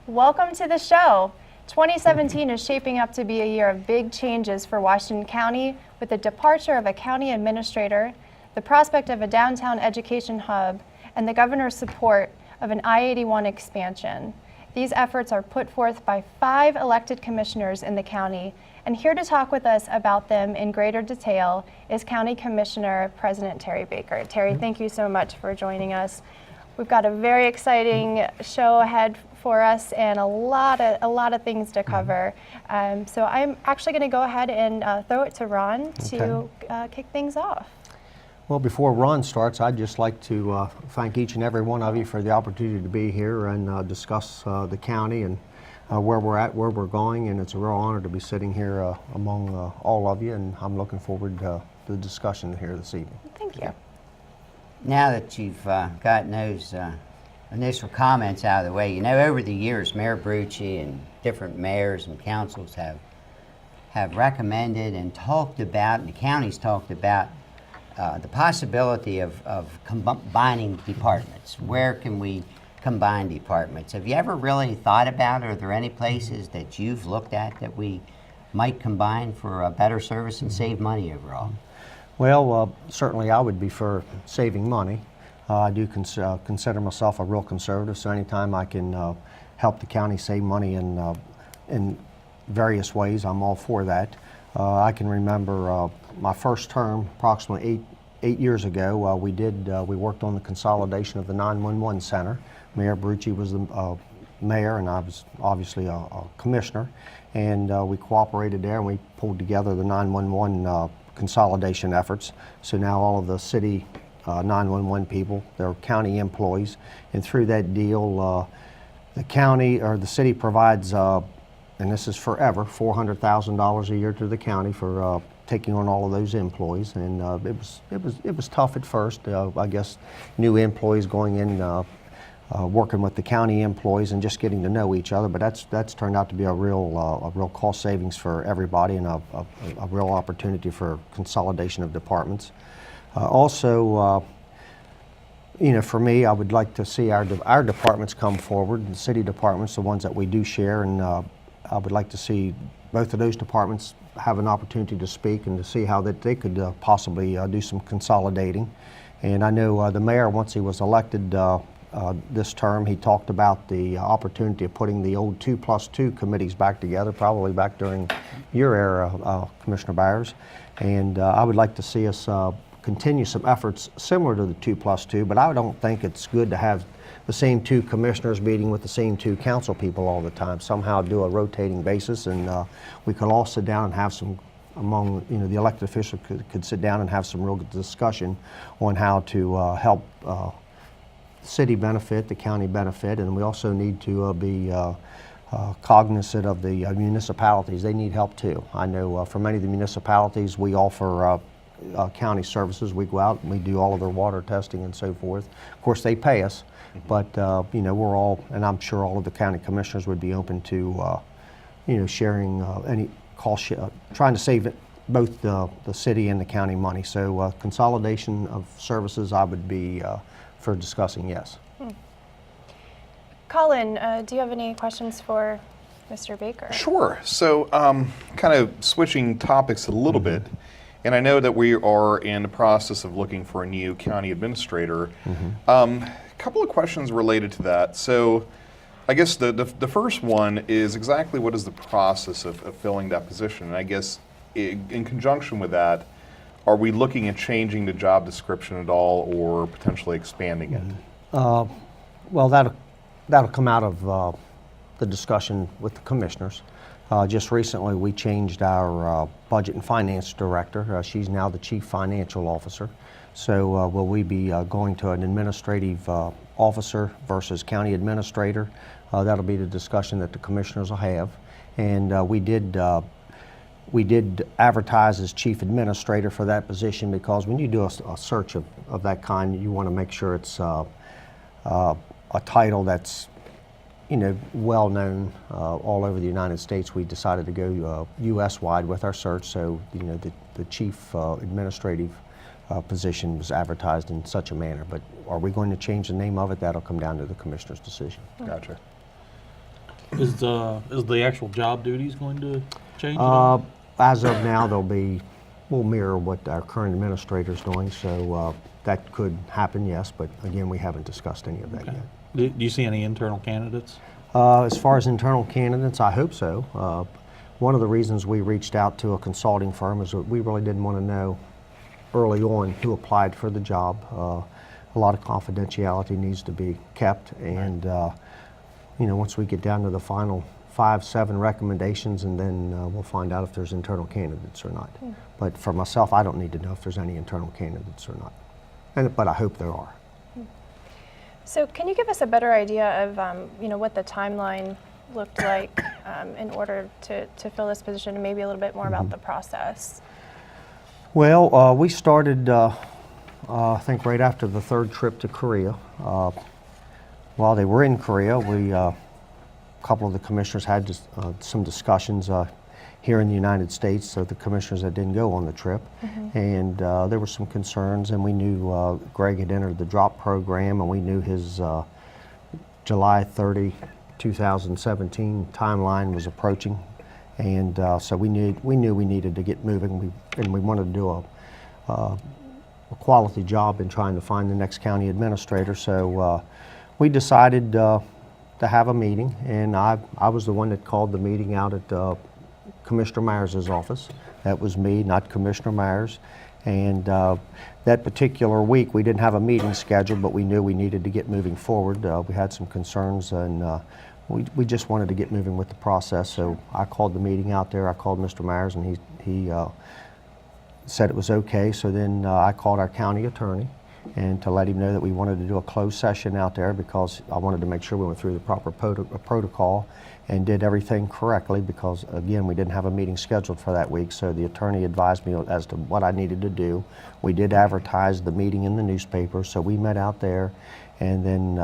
Welcome to the show. 2017 is shaping up to be a year of big changes for Washington County with the departure of a county administrator, the prospect of a downtown education hub, and the governor's support of an I-81 expansion. These efforts are put forth by 5 elected commissioners in the county, and here to talk with us about them in greater detail is County Commissioner President Terry Baker. Terry, thank you so much for joining us. We've got a very exciting show ahead for us and a lot of things to cover. So I'm actually going to go ahead and throw it to Ron to kick things off. Well, before Ron starts, I'd just like to thank each and every one of you for the opportunity to be here and discuss the county and where we're at, where we're going, and it's a real honor to be sitting here among all of you, and I'm looking forward to the discussion here this evening. Thank you. Now that you've gotten those initial comments out of the way, you know, over the years, Mayor Brucci and different mayors and councils have recommended and talked about, and the county's talked about, the possibility of combining departments. Where can we combine departments? Have you ever really thought about, are there any places that you've looked at that we might combine for a better service and save money overall? Well, certainly I would be for saving money. I do consider myself a real conservative, so anytime I can help the county save money in various ways, I'm all for that. I can remember my first term, approximately eight years ago, we worked on the consolidation of the 911 center. Mayor Brucci was the mayor, and I was obviously a commissioner, and we cooperated there, and we pulled together the 911 consolidation efforts. So now all of the city 911 people, they're county employees, and through that deal, the county or the city provides, and this is forever, $400,000 a year to the county for taking on all of those employees. And it was tough at first. I guess new employees going in, working with the county employees and just getting to know each other. But that's turned out to be a real cost savings for everybody, and a real opportunity for consolidation of departments. Also, you know, for me, I would like to see our departments come forward, the city departments, the ones that we do share, and I would like to see both of those departments have an opportunity to speak and to see how that they could possibly do some consolidating. And I know the mayor, once he was elected this term, he talked about the opportunity of putting the old 2+2 committees back together, probably back during your era, Commissioner Byers. And I would like to see us continue some efforts similar to the 2+2, but I don't think it's good to have the same 2 commissioners meeting with the same 2 council people all the time. Somehow do a rotating basis, and we could all sit down and have some, among, you know, the elected officials could sit down and have some real good discussion on how to help the city benefit, the county benefit, and we also need to be cognizant of the municipalities. They need help too. I know for many of the municipalities, we offer county services. We go out and we do all of their water testing and so forth. Of course, they pay us, but you know, we're all, and I'm sure all of the county commissioners would be open to you know, sharing any cost, trying to save it, both the city and the county money. So consolidation of services, I would be for discussing, yes. Colin, do you have any questions for Mr. Baker? Sure. So kind of switching topics a little bit, and I know that we are in the process of looking for a new county administrator. A couple of questions related to that. So I guess the first one is exactly what is the process of filling that position? And I guess in conjunction with that, are we looking at changing the job description at all or potentially expanding it? Well, that'll come out of the discussion with the commissioners. Just recently, we changed our budget and finance director. She's now the chief financial officer. So will we be going to an administrative officer versus county administrator? That'll be the discussion that the commissioners will have. And we did advertise as chief administrator for that position, because when you do a search of that kind, you want to make sure it's a title that's, you know, well known all over the United States. We decided to go U.S. wide with our search, so you know the chief administrative position was advertised in such a manner. But are we going to change the name of it? That'll come down to the commissioner's decision. Gotcha. Is the actual job duties going to change? At all? As of now, we'll mirror what our current administrator is doing, so that could happen, yes, but again, we haven't discussed any of that Okay. yet. Do you see any internal candidates? As far as internal candidates, I hope so. One of the reasons we reached out to a consulting firm is that we really didn't want to know early on who applied for the job. A lot of confidentiality needs to be kept, and once we get down to the final 5-7 recommendations, and then we'll find out if there's internal candidates or not. But for myself, I don't need to know if there's any internal candidates or not, but I hope there are. So can you give us a better idea of what the timeline looked like in order to fill this position, and maybe a little bit more about the process? Well, we started, I think, right after the third trip to Korea. While they were in Korea, a couple of the commissioners had some discussions here in the United States, so the commissioners that didn't go on the trip. And there were some concerns, and we knew Greg had entered the DROP program, and we knew his July 30, 2017 timeline was approaching. And so we knew we needed to get moving, and we wanted to do a quality job in trying to find the next county administrator. So we decided to have a meeting, and I was the one that called the meeting out at Commissioner Myers' office. That was me, not Commissioner Myers. And that particular week, we didn't have a meeting scheduled, but we knew we needed to get moving forward. We had some concerns, and we just wanted to get moving with the process. So I called the meeting out there. I called Mr. Myers, and he said it was okay. So then I called our county attorney, and to let him know that we wanted to do a closed session out there, because I wanted to make sure we went through the proper protocol and did everything correctly, because again, we didn't have a meeting scheduled for that week. So the attorney advised me as to what I needed to do. We did advertise the meeting in the newspaper, so we met out there, and then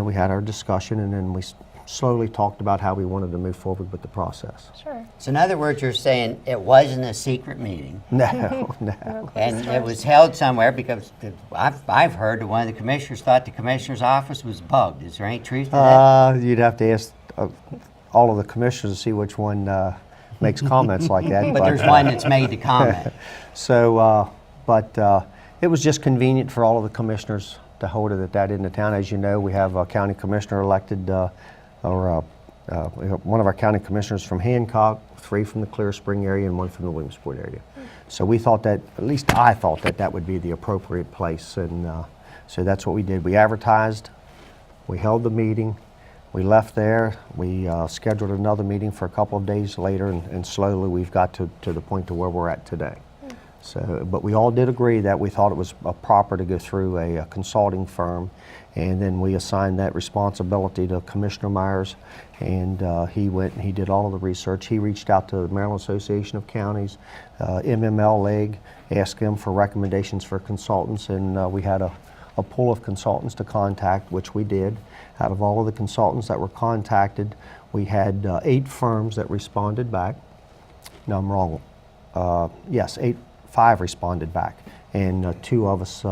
we had our discussion, and then we slowly talked about how we wanted to move forward with the process. Sure. So in other words, you're saying it wasn't a secret meeting, No, no. and it was held somewhere, because I've heard that one of the commissioners thought the commissioner's office was bugged. Is there any truth to that? You'd have to ask all of the commissioners to see which one makes comments like that. But there's one that's made the comment. So, it was just convenient for all of the commissioners to hold it at that end of town. As you know, we have a county commissioner elected, we have one of our county commissioners from Hancock, 3 from the Clear Spring area, and 1 from the Williamsport area. So we thought that, at least I thought that would be the appropriate place, and so that's what we did. We advertised, we held the meeting, we left there, we scheduled another meeting for a couple of days later, and slowly we've got to the point to where we're at today. So, but we all did agree that we thought it was proper to go through a consulting firm, and then we assigned that responsibility to Commissioner Myers, and he went and he did all of the research. He reached out to the Maryland Association of Counties, MML League, asked them for recommendations for consultants, and we had a pool of consultants to contact, which we did. Out of all of the consultants that were contacted, we had 8 firms that responded back. No, I'm wrong. Yes, 5 responded back, and 2 of us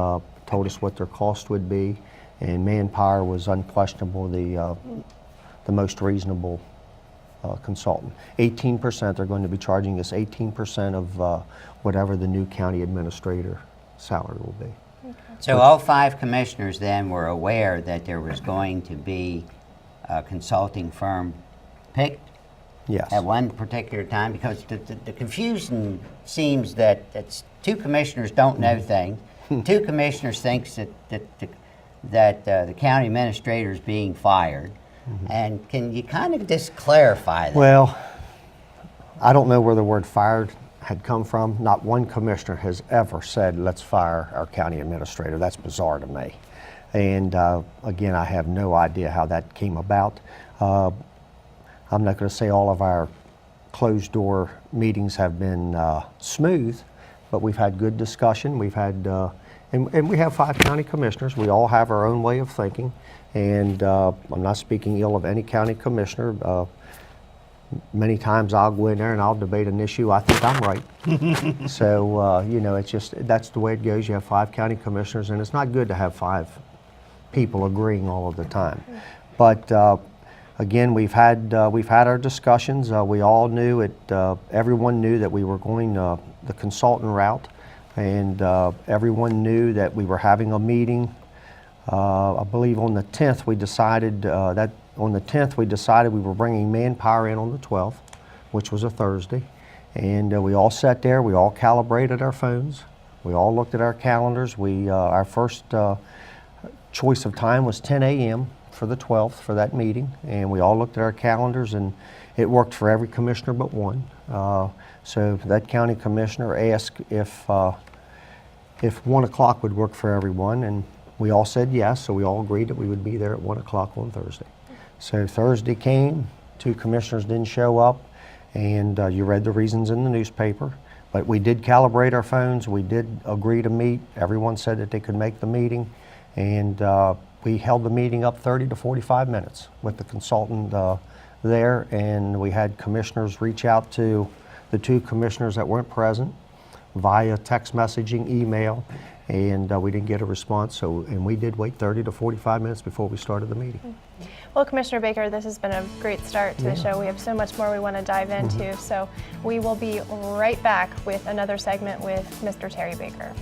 told us what their cost would be, and Manpower was unquestionable the most reasonable consultant. 18%, they're going to be charging us 18% of whatever the new county administrator salary will be. So all 5 commissioners then were aware that there was going to be a consulting firm picked Yes. at one particular time, because the confusion seems that it's 2 commissioners don't know things. 2 commissioners thinks that the county administrator is being fired. And can you kind of just clarify that? Well, I don't know where the word fired had come from. Not one commissioner has ever said, let's fire our county administrator. That's bizarre to me. And again, I have no idea how that came about. I'm not going to say all of our closed door meetings have been smooth, but we've had good discussion. We've had, and we have 5 county commissioners. We all have our own way of thinking, and I'm not speaking ill of any county commissioner. Many times I'll go in there and I'll debate an issue. I think I'm right. So, it's just, that's the way it goes. You have 5 county commissioners, and it's not good to have 5 people agreeing all of the time. But again, we've had our discussions. We all knew it. Everyone knew that we were going the consultant route, and everyone knew that we were having a meeting. I believe on the 10th we decided we were bringing manpower in on the 12th, which was a Thursday, and we all sat there. We all calibrated our phones. We all looked at our calendars. Our first choice of time was 10 a.m. for the 12th for that meeting, and we all looked at our calendars, and it worked for every commissioner but one. So that county commissioner asked if 1 o'clock would work for everyone, and we all said yes, so we all agreed that we would be there at 1 o'clock on Thursday. So Thursday came, 2 commissioners didn't show up, and you read the reasons in the newspaper. But we did calibrate our phones, we did agree to meet, everyone said that they could make the meeting, and we held the meeting up 30 to 45 minutes with the consultant there, and we had commissioners reach out to the 2 commissioners that weren't present via text messaging, email, and we didn't get a response, and we did wait 30 to 45 minutes before we started the meeting. Well, Commissioner Baker, this has been a great start to the show. We have so much more we want to dive into, so we will be right back with another segment with Mr. Terry Baker.